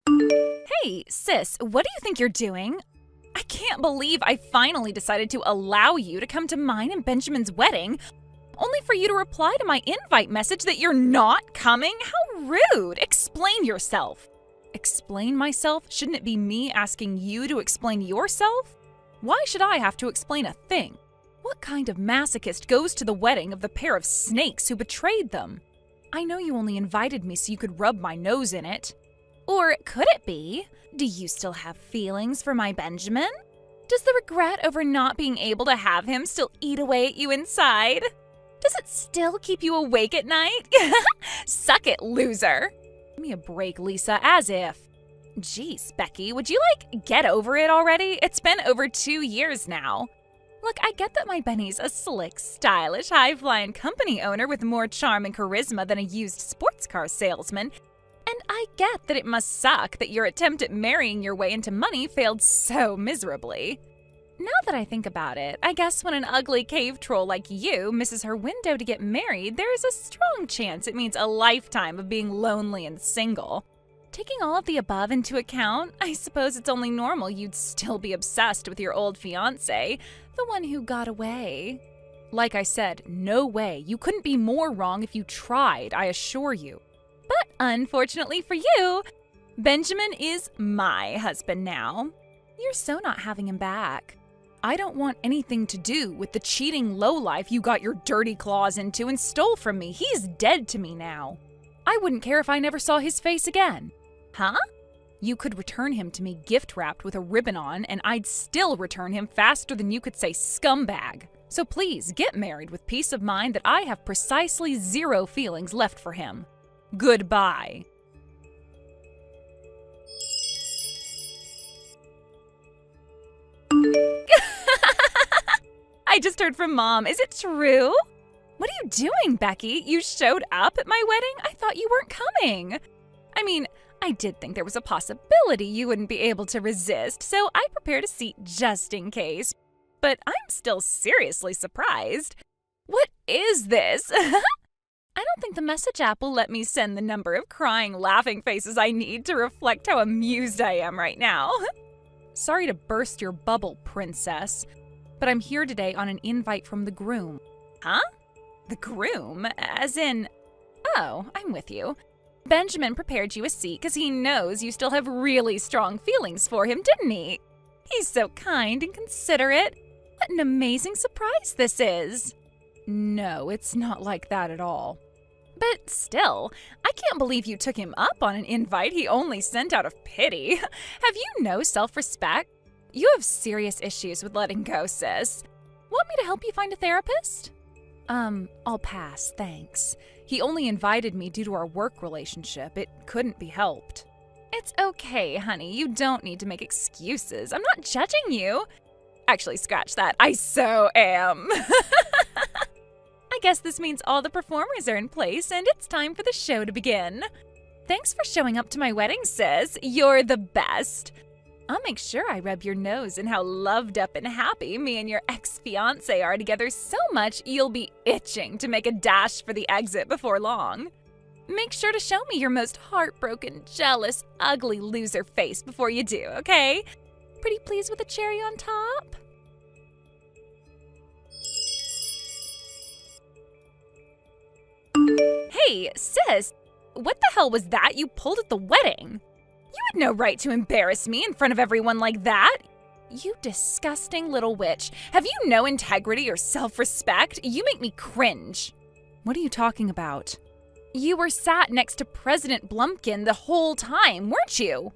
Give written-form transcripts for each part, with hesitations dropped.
Hey, sis, what do you think you're doing? I can't believe I finally decided to allow you to come to mine and Benjamin's wedding, only for you to reply to my invite message that you're not coming? How rude! Explain yourself. Explain myself? Shouldn't it be me asking you to explain yourself? Why should I have to explain a thing? What kind of masochist goes to the wedding of the pair of snakes who betrayed them? I know you only invited me so you could rub my nose in it. Or could it be? Do you still have feelings for my Benjamin? Does the regret over not being able to have him still eat away at you inside? Does it still keep you awake at night? Suck it, loser. Give me a break, Lisa, as if. Jeez, Becky, would you, get over it already? It's been over 2 years now. Look, I get that my Benny's a slick, stylish, high-flying company owner with more charm and charisma than a used sports car salesman. And I get that it must suck that your attempt at marrying your way into money failed so miserably. Now that I think about it, I guess when an ugly cave troll like you misses her window to get married, there is a strong chance it means a lifetime of being lonely and single. Taking all of the above into account, I suppose it's only normal you'd still be obsessed with your old fiancé, the one who got away. Like I said, no way. You couldn't be more wrong if you tried, I assure you. But unfortunately for you, Benjamin is my husband now. You're so not having him back. I don't want anything to do with the cheating lowlife you got your dirty claws into and stole from me. He's dead to me now. I wouldn't care if I never saw his face again. Huh? You could return him to me gift-wrapped with a ribbon on, and I'd still return him faster than you could say scumbag. So please, get married with peace of mind that I have precisely 0 feelings left for him. Goodbye. I just heard from Mom. Is it true? What are you doing, Becky? You showed up at my wedding? I thought you weren't coming. I mean, I did think there was a possibility you wouldn't be able to resist, so I prepared a seat just in case. But I'm still seriously surprised. What is this? I don't think the message app will let me send the number of crying, laughing faces I need to reflect how amused I am right now. Sorry to burst your bubble, princess, but I'm here today on an invite from the groom. Huh? The groom? As in… Oh, I'm with you. Benjamin prepared you a seat because he knows you still have really strong feelings for him, didn't he? He's so kind and considerate. What an amazing surprise this is. No, it's not like that at all. But still, I can't believe you took him up on an invite he only sent out of pity. Have you no self-respect? You have serious issues with letting go, sis. Want me to help you find a therapist? I'll pass, thanks. He only invited me due to our work relationship. It couldn't be helped. It's okay, honey. You don't need to make excuses. I'm not judging you. Actually, scratch that. I so am. I guess this means all the performers are in place and it's time for the show to begin. Thanks for showing up to my wedding, sis. You're the best. I'll make sure I rub your nose in how loved up and happy me and your ex-fiancé are together so much you'll be itching to make a dash for the exit before long. Make sure to show me your most heartbroken, jealous, ugly loser face before you do, okay? Pretty pleased with the cherry on top? Hey, sis, what the hell was that you pulled at the wedding? You had no right to embarrass me in front of everyone like that. You disgusting little witch. Have you no integrity or self-respect? You make me cringe. What are you talking about? You were sat next to President Blumpkin the whole time, weren't you?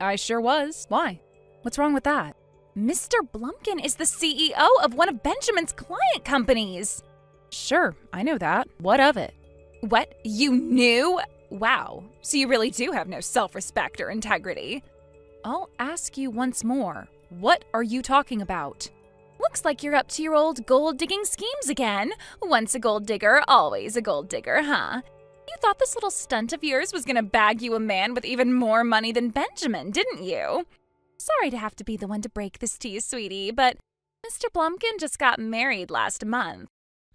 I sure was. Why? What's wrong with that? Mr. Blumpkin is the CEO of one of Benjamin's client companies. Sure, I know that. What of it? What? You knew? Wow. So you really do have no self-respect or integrity. I'll ask you once more. What are you talking about? Looks like you're up to your old gold-digging schemes again. Once a gold digger, always a gold digger, huh? You thought this little stunt of yours was gonna bag you a man with even more money than Benjamin, didn't you? Sorry to have to be the one to break this to you, sweetie, but Mr. Blumpkin just got married last month.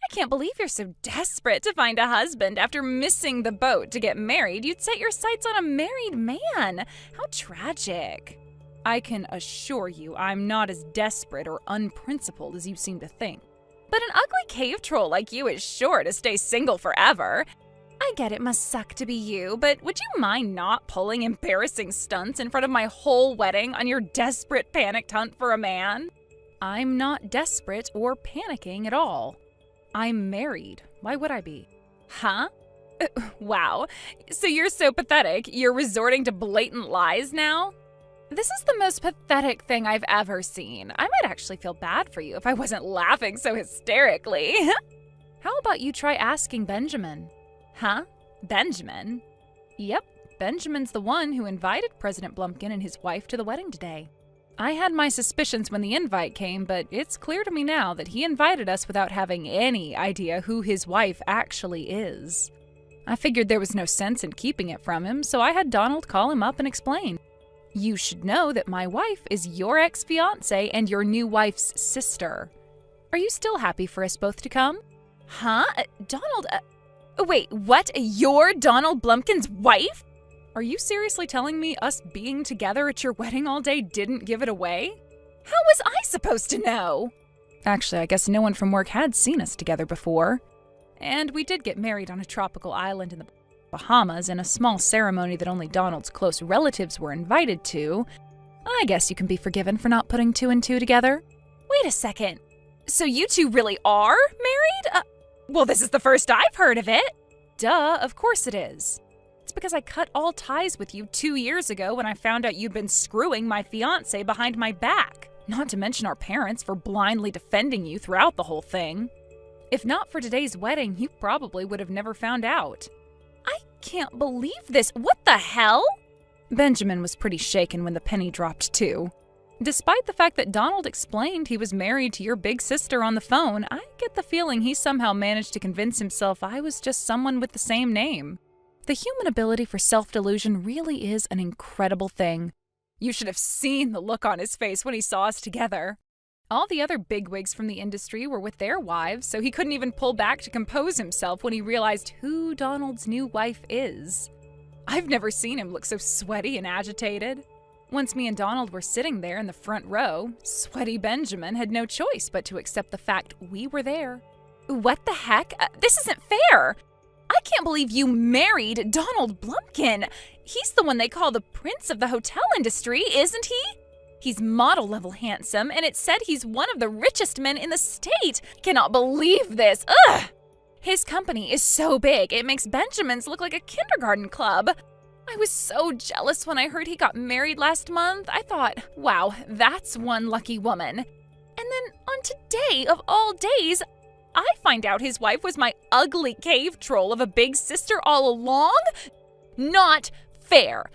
I can't believe you're so desperate to find a husband. After missing the boat to get married, you'd set your sights on a married man. How tragic. I can assure you I'm not as desperate or unprincipled as you seem to think. But an ugly cave troll like you is sure to stay single forever. I get it must suck to be you, but would you mind not pulling embarrassing stunts in front of my whole wedding on your desperate panicked hunt for a man? I'm not desperate or panicking at all. I'm married. Why would I be? Huh? Wow. So you're so pathetic, you're resorting to blatant lies now? This is the most pathetic thing I've ever seen. I might actually feel bad for you if I wasn't laughing so hysterically. How about you try asking Benjamin? Huh? Benjamin? Yep, Benjamin's the one who invited President Blumpkin and his wife to the wedding today. I had my suspicions when the invite came, but it's clear to me now that he invited us without having any idea who his wife actually is. I figured there was no sense in keeping it from him, so I had Donald call him up and explain. You should know that my wife is your ex-fiancé and your new wife's sister. Are you still happy for us both to come? Huh? Donald, wait, what? You're Donald Blumpkin's wife? Are you seriously telling me us being together at your wedding all day didn't give it away? How was I supposed to know? Actually, I guess no one from work had seen us together before. And we did get married on a tropical island in the Bahamas in a small ceremony that only Donald's close relatives were invited to. I guess you can be forgiven for not putting two and two together. Wait a second. So you two really are married? Well, this is the first I've heard of it. Duh, of course it is. It's because I cut all ties with you 2 years ago when I found out you'd been screwing my fiancé behind my back. Not to mention our parents for blindly defending you throughout the whole thing. If not for today's wedding, you probably would have never found out. I can't believe this. What the hell? Benjamin was pretty shaken when the penny dropped too. Despite the fact that Donald explained he was married to your big sister on the phone, I get the feeling he somehow managed to convince himself I was just someone with the same name. The human ability for self-delusion really is an incredible thing. You should have seen the look on his face when he saw us together. All the other bigwigs from the industry were with their wives, so he couldn't even pull back to compose himself when he realized who Donald's new wife is. I've never seen him look so sweaty and agitated. Once me and Donald were sitting there in the front row, sweaty Benjamin had no choice but to accept the fact we were there. What the heck? This isn't fair! I can't believe you married Donald Blumpkin. He's the one they call the prince of the hotel industry, isn't he? He's model-level handsome, and it said he's one of the richest men in the state. Cannot believe this. Ugh! His company is so big, it makes Benjamin's look like a kindergarten club. I was so jealous when I heard he got married last month. I thought, wow, that's one lucky woman. And then on today of all days, I find out his wife was my ugly cave troll of a big sister all along? Not fair.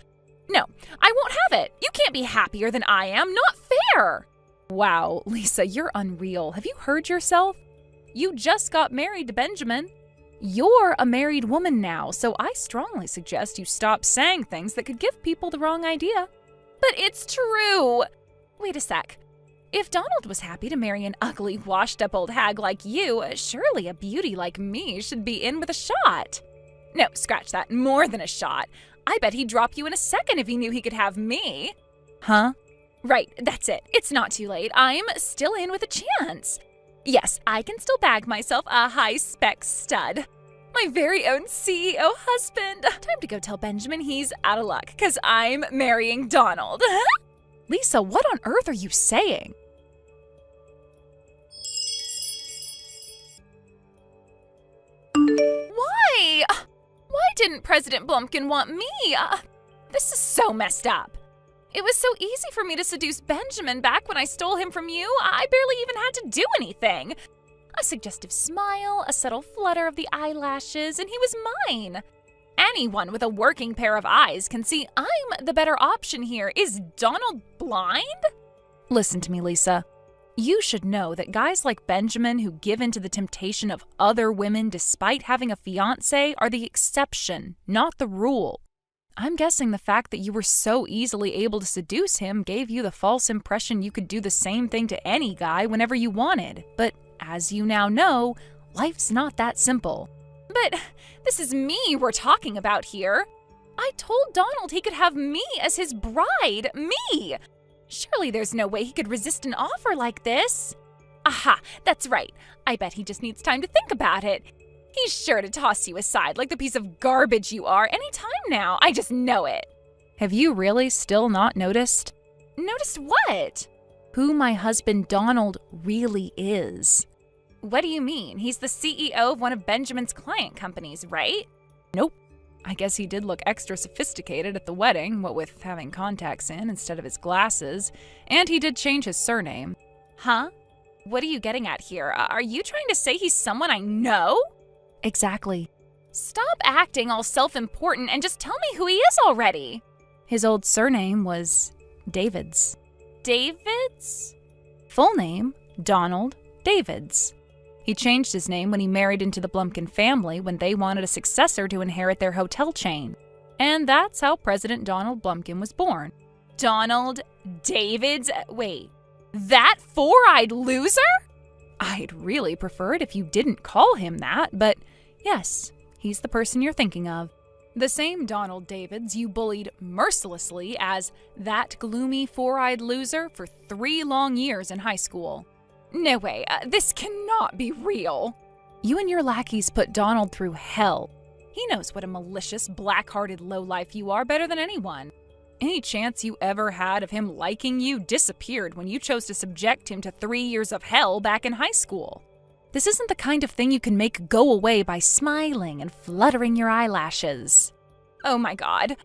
No, I won't have it. You can't be happier than I am. Not fair. Wow, Lisa, you're unreal. Have you heard yourself? You just got married to Benjamin. You're a married woman now, so I strongly suggest you stop saying things that could give people the wrong idea. But it's true. Wait a sec. If Donald was happy to marry an ugly, washed-up old hag like you, surely a beauty like me should be in with a shot. No, scratch that. More than a shot. I bet he'd drop you in a second if he knew he could have me. Huh? Right, that's it. It's not too late. I'm still in with a chance. Yes, I can still bag myself a high-spec stud. My very own CEO husband. Time to go tell Benjamin he's out of luck, because I'm marrying Donald. Lisa, what on earth are you saying? Why? Why didn't President Blumpkin want me? This is so messed up. It was so easy for me to seduce Benjamin back when I stole him from you. I barely even had to do anything. A suggestive smile, a subtle flutter of the eyelashes, and he was mine. Anyone with a working pair of eyes can see I'm the better option here. Is Donald blind? Listen to me, Lisa. You should know that guys like Benjamin who give in to the temptation of other women despite having a fiancé are the exception, not the rule. I'm guessing the fact that you were so easily able to seduce him gave you the false impression you could do the same thing to any guy whenever you wanted. But as you now know, Life's not that simple. But this is me we're talking about here. I told Donald he could have me as his bride. Me! Surely there's no way he could resist an offer like this. Aha, that's right. I bet he just needs time to think about it. He's sure to toss you aside like the piece of garbage you are any time now. I just know it. Have you really still not noticed? Noticed what? Who my husband Donald really is. What do you mean? He's the CEO of one of Benjamin's client companies, right? Nope. I guess he did look extra sophisticated at the wedding, what with having contacts in instead of his glasses, and he did change his surname. Huh? What are you getting at here? Are you trying to say he's someone I know? Exactly. Stop acting all self-important and just tell me who he is already. His old surname was Davids. Davids? Full name, Donald Davids. He changed his name when he married into the Blumpkin family when they wanted a successor to inherit their hotel chain. And that's how President Donald Blumpkin was born. Donald Davids? Wait, that four-eyed loser? I'd really prefer it if you didn't call him that, but yes, he's the person you're thinking of. The same Donald Davids you bullied mercilessly as that gloomy four-eyed loser for 3 long years in high school. No way, this cannot be real. You and your lackeys put Donald through hell. He knows what a malicious, black-hearted lowlife you are better than anyone. Any chance you ever had of him liking you disappeared when you chose to subject him to 3 years of hell back in high school. This isn't the kind of thing you can make go away by smiling and fluttering your eyelashes. Oh my God.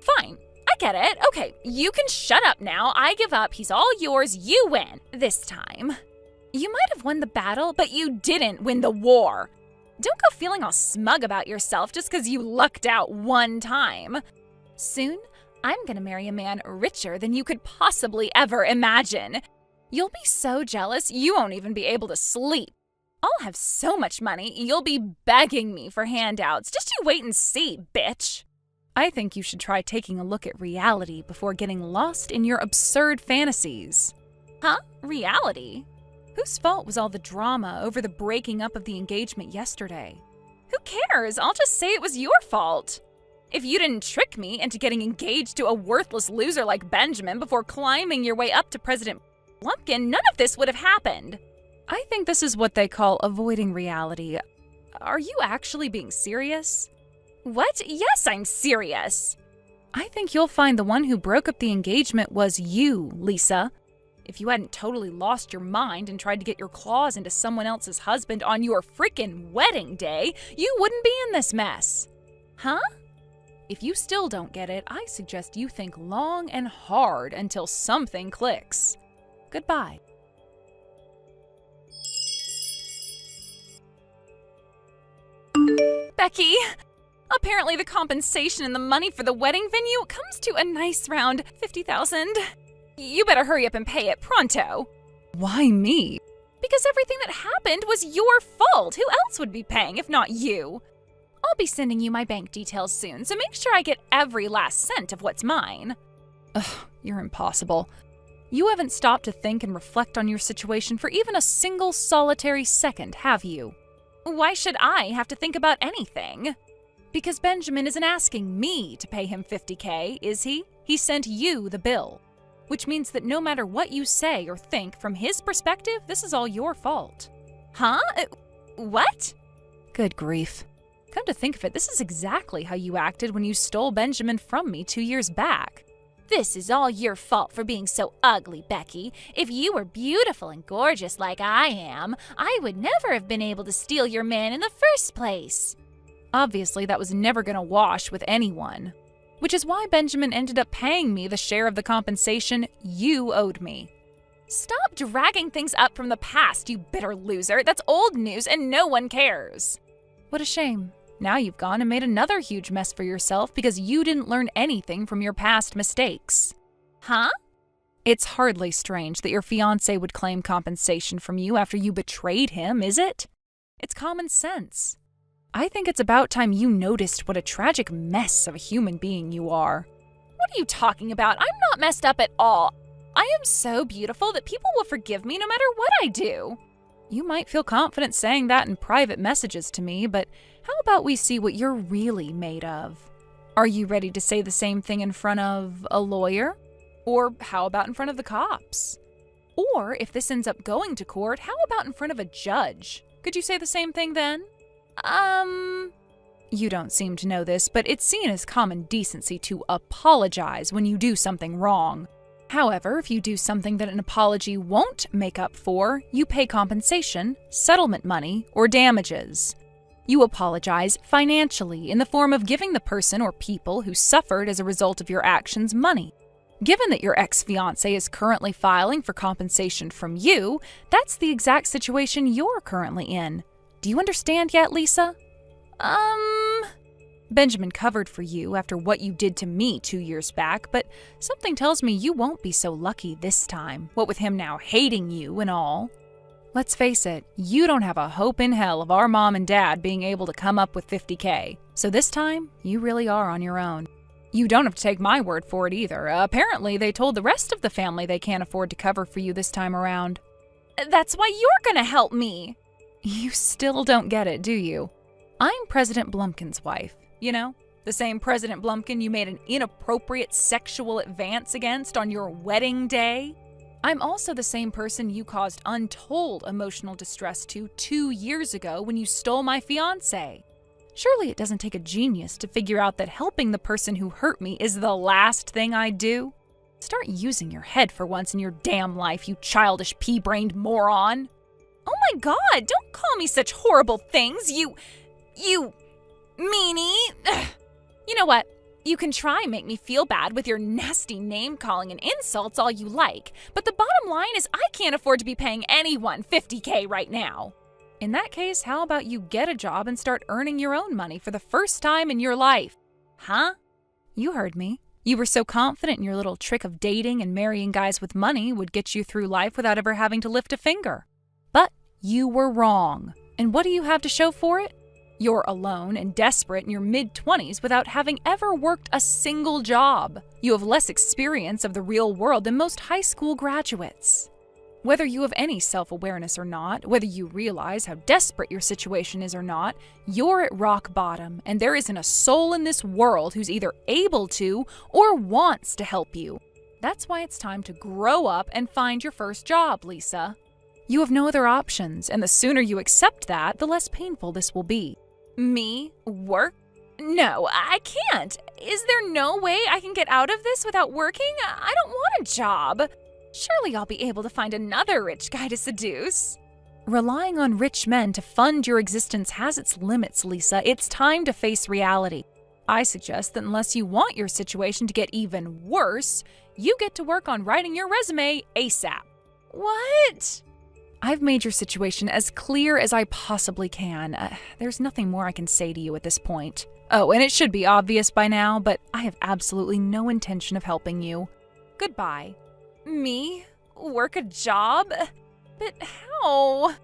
Fine, I get it. Okay, you can shut up now. I give up. He's all yours. You win. This time. You might have won the battle, but you didn't win the war. Don't go feeling all smug about yourself just because you lucked out one time. Soon, I'm gonna marry a man richer than you could possibly ever imagine. You'll be so jealous you won't even be able to sleep. I'll have so much money, you'll be begging me for handouts. Just you wait and see, bitch. I think you should try taking a look at reality before getting lost in your absurd fantasies. Huh? Reality? Whose fault was all the drama over the breaking up of the engagement yesterday? Who cares? I'll just say it was your fault. If you didn't trick me into getting engaged to a worthless loser like Benjamin before climbing your way up to President Blumpkin, none of this would have happened. I think this is what they call avoiding reality. Are you actually being serious? What? Yes, I'm serious. I think you'll find the one who broke up the engagement was you, Lisa. If you hadn't totally lost your mind and tried to get your claws into someone else's husband on your frickin' wedding day, you wouldn't be in this mess. Huh? If you still don't get it, I suggest you think long and hard until something clicks. Goodbye. Becky, apparently the compensation and the money for the wedding venue comes to a nice round $50,000. You better hurry up and pay it pronto. Why me? Because everything that happened was your fault. Who else would be paying if not you? I'll be sending you my bank details soon, so make sure I get every last cent of what's mine. Ugh, you're impossible. You haven't stopped to think and reflect on your situation for even a single solitary second, have you? Why should I have to think about anything? Because Benjamin isn't asking me to pay him $50K, is he? He sent you the bill. Which means that no matter what you say or think, from his perspective, this is all your fault. Huh? What? Good grief. Come to think of it, this is exactly how you acted when you stole Benjamin from me 2 years back. This is all your fault for being so ugly, Becky. If you were beautiful and gorgeous like I am, I would never have been able to steal your man in the first place. Obviously, that was never going to wash with anyone. Which is why Benjamin ended up paying me the share of the compensation you owed me. Stop dragging things up from the past, you bitter loser. That's old news and no one cares. What a shame. Now you've gone and made another huge mess for yourself because you didn't learn anything from your past mistakes. Huh? It's hardly strange that your fiancé would claim compensation from you after you betrayed him, is it? It's common sense. I think it's about time you noticed what a tragic mess of a human being you are. What are you talking about? I'm not messed up at all. I am so beautiful that people will forgive me no matter what I do. You might feel confident saying that in private messages to me, but how about we see what you're really made of? Are you ready to say the same thing in front of a lawyer? Or how about in front of the cops? Or if this ends up going to court, how about in front of a judge? Could you say the same thing then? You don't seem to know this, but it's seen as common decency to apologize when you do something wrong. However, if you do something that an apology won't make up for, you pay compensation, settlement money, or damages. You apologize financially in the form of giving the person or people who suffered as a result of your actions money. Given that your ex-fiancé is currently filing for compensation from you, that's the exact situation you're currently in. Do you understand yet, Lisa? Benjamin covered for you after what you did to me 2 years back, but something tells me you won't be so lucky this time, what with him now hating you and all. Let's face it, you don't have a hope in hell of our mom and dad being able to come up with $50K, so this time, you really are on your own. You don't have to take my word for it either. Apparently, they told the rest of the family they can't afford to cover for you this time around. That's why you're gonna help me! You still don't get it, do you? I'm President Blumpkin's wife. You know, the same President Blumpkin you made an inappropriate sexual advance against on your wedding day. I'm also the same person you caused untold emotional distress to 2 years ago when you stole my fiancé. Surely it doesn't take a genius to figure out that helping the person who hurt me is the last thing I'd do. Start using your head for once in your damn life, you childish pea-brained moron. Oh my God, don't call me such horrible things, you meanie. You know what? You can try and make me feel bad with your nasty name-calling and insults all you like, but the bottom line is I can't afford to be paying anyone $50K right now. In that case, how about you get a job and start earning your own money for the first time in your life? Huh? You heard me. You were so confident in your little trick of dating and marrying guys with money would get you through life without ever having to lift a finger. But you were wrong. And what do you have to show for it? You're alone and desperate in your mid-20s without having ever worked a single job. You have less experience of the real world than most high school graduates. Whether you have any self-awareness or not, whether you realize how desperate your situation is or not, you're at rock bottom, and there isn't a soul in this world who's either able to or wants to help you. That's why it's time to grow up and find your first job, Lisa. You have no other options, and the sooner you accept that, the less painful this will be. Me? Work? No, I can't. Is there no way I can get out of this without working? I don't want a job. Surely I'll be able to find another rich guy to seduce. Relying on rich men to fund your existence has its limits, Lisa. It's time to face reality. I suggest that unless you want your situation to get even worse, you get to work on writing your resume ASAP. What? I've made your situation as clear as I possibly can. There's nothing more I can say to you at this point. Oh, and it should be obvious by now, but I have absolutely no intention of helping you. Goodbye. Me? Work a job? But how?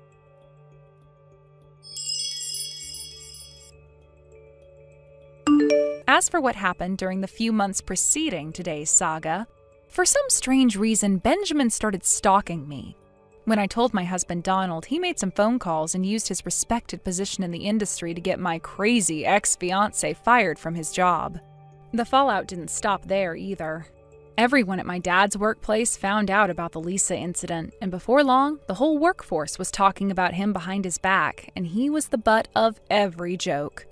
As for what happened during the few months preceding today's saga, for some strange reason, Benjamin started stalking me. When I told my husband Donald, he made some phone calls and used his respected position in the industry to get my crazy ex-fiancé fired from his job. The fallout didn't stop there either. Everyone at my dad's workplace found out about the Lisa incident, and before long, the whole workforce was talking about him behind his back, and he was the butt of every joke.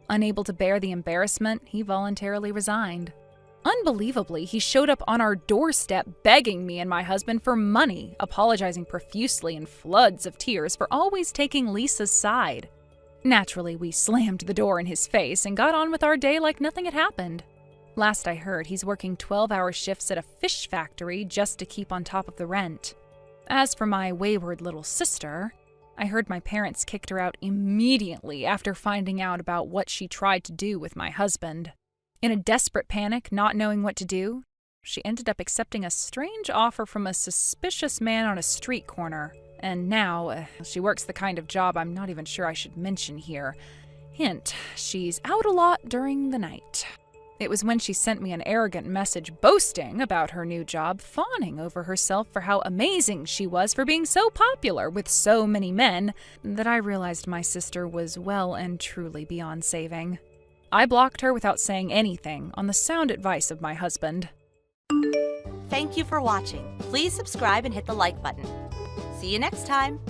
Unable to bear the embarrassment, he voluntarily resigned. Unbelievably, he showed up on our doorstep begging me and my husband for money, apologizing profusely in floods of tears for always taking Lisa's side. Naturally, we slammed the door in his face and got on with our day like nothing had happened. Last I heard, he's working 12-hour shifts at a fish factory just to keep on top of the rent. As for my wayward little sister, I heard my parents kicked her out immediately after finding out about what she tried to do with my husband. In a desperate panic, not knowing what to do, she ended up accepting a strange offer from a suspicious man on a street corner. And now, she works the kind of job I'm not even sure I should mention here. Hint, she's out a lot during the night. It was when she sent me an arrogant message boasting about her new job, fawning over herself for how amazing she was for being so popular with so many men, that I realized my sister was well and truly beyond saving. I blocked her without saying anything on the sound advice of my husband. Thank you for watching. Please subscribe and hit the like button. See you next time.